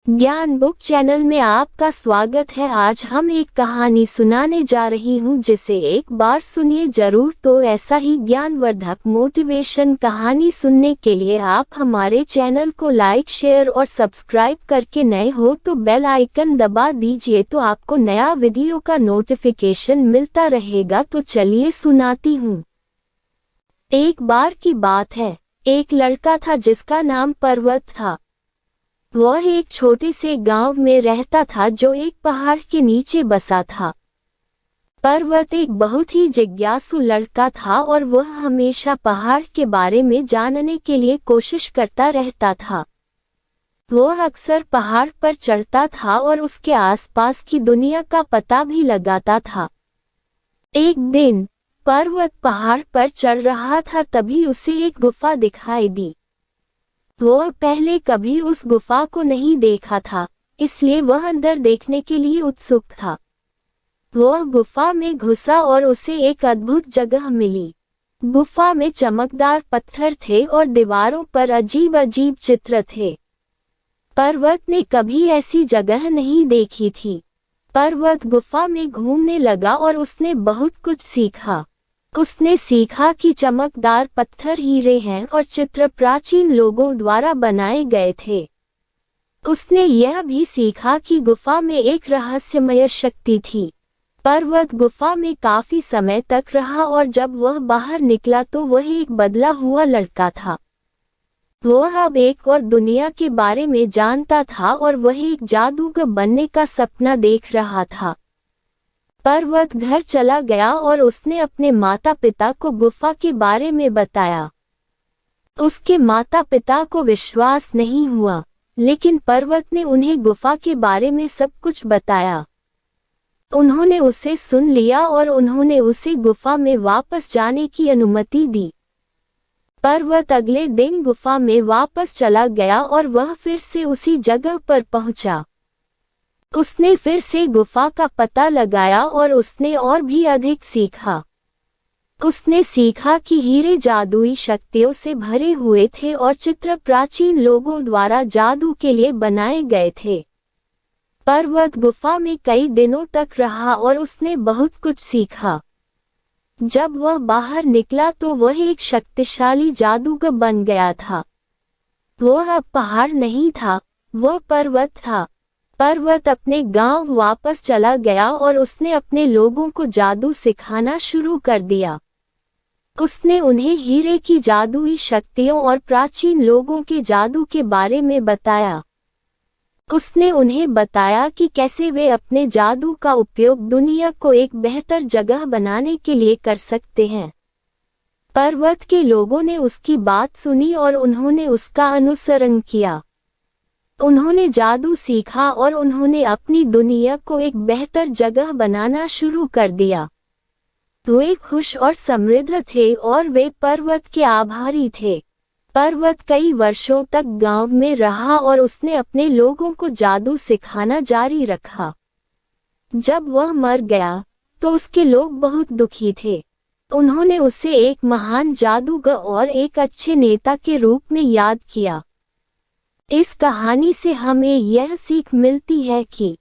ज्ञान book channel में आपका स्वागत है। आज हम एक कहानी सुनाने जा रही हूँ जिसे एक बार सुनिए जरूर। तो ऐसा ही ज्ञानवर्धक मोटिवेशन कहानी सुनने के लिए आप हमारे चैनल को लाइक, शेयर और सब्सक्राइब करके नए हो तो बेल आइकन दबा दीजिए तो आपको नया वीडियो का नोटिफिकेशन मिलता रहेगा। तो चलिए सुनाती हूँ। एक बार की बात है, एक लड़का था जिसका नाम पर्वत था। वह एक छोटे से गांव में रहता था जो एक पहाड़ के नीचे बसा था। पर्वत एक बहुत ही जिज्ञासु लड़का था और वह हमेशा पहाड़ के बारे में जानने के लिए कोशिश करता रहता था। वह अक्सर पहाड़ पर चढ़ता था और उसके आसपास की दुनिया का पता भी लगाता था। एक दिन पर्वत पहाड़ पर चढ़ रहा था, तभी उसे एक गुफा दिखाई दी। वह पहले कभी उस गुफा को नहीं देखा था, इसलिए वह अंदर देखने के लिए उत्सुक था। वह गुफा में घुसा और उसे एक अद्भुत जगह मिली। गुफा में चमकदार पत्थर थे और दीवारों पर अजीब अजीब चित्र थे। पर्वत ने कभी ऐसी जगह नहीं देखी थी। पर्वत गुफा में घूमने लगा और उसने बहुत कुछ सीखा। उसने सीखा कि चमकदार पत्थर हीरे हैं और चित्र प्राचीन लोगों द्वारा बनाए गए थे। उसने यह भी सीखा कि गुफा में एक रहस्यमय शक्ति थी। पर्वत गुफा में काफी समय तक रहा और जब वह बाहर निकला तो वह एक बदला हुआ लड़का था। वह अब एक और दुनिया के बारे में जानता था और वह एक जादूगर बनने का सपना देख रहा था। पर्वत घर चला गया और उसने अपने माता पिता को गुफा के बारे में बताया। उसके माता पिता को विश्वास नहीं हुआ, लेकिन पर्वत ने उन्हें गुफा के बारे में सब कुछ बताया। उन्होंने उसे सुन लिया और उन्होंने उसे गुफा में वापस जाने की अनुमति दी। पर्वत अगले दिन गुफा में वापस चला गया और वह फिर से उसी जगह पर पहुंचा। उसने फिर से गुफा का पता लगाया और उसने और भी अधिक सीखा। उसने सीखा कि हीरे जादुई शक्तियों से भरे हुए थे और चित्र प्राचीन लोगों द्वारा जादू के लिए बनाए गए थे। पर्वत गुफा में कई दिनों तक रहा और उसने बहुत कुछ सीखा। जब वह बाहर निकला तो वह एक शक्तिशाली जादूगर बन गया था। वह अब पहाड़ नहीं था, वह पर्वत था। पर्वत अपने गांव वापस चला गया और उसने अपने लोगों को जादू सिखाना शुरू कर दिया। उसने उन्हें हीरे की जादुई शक्तियों और प्राचीन लोगों के जादू के बारे में बताया। उसने उन्हें बताया कि कैसे वे अपने जादू का उपयोग दुनिया को एक बेहतर जगह बनाने के लिए कर सकते हैं। पर्वत के लोगों ने उसकी बात सुनी और उन्होंने उसका अनुसरण किया। उन्होंने जादू सीखा और उन्होंने अपनी दुनिया को एक बेहतर जगह बनाना शुरू कर दिया। वे खुश और समृद्ध थे और वे पर्वत के आभारी थे। पर्वत कई वर्षों तक गांव में रहा और उसने अपने लोगों को जादू सिखाना जारी रखा। जब वह मर गया तो उसके लोग बहुत दुखी थे। उन्होंने उसे एक महान जादूगर और एक अच्छे नेता के रूप में याद किया। इस कहानी से हमें यह सीख मिलती है कि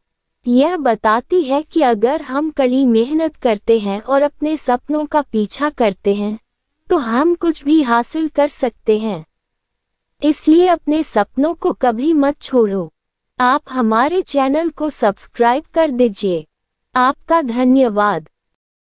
यह बताती है कि अगर हम कड़ी मेहनत करते हैं और अपने सपनों का पीछा करते हैं तो हम कुछ भी हासिल कर सकते हैं। इसलिए अपने सपनों को कभी मत छोड़ो। आप हमारे चैनल को सब्सक्राइब कर दीजिए। आपका धन्यवाद।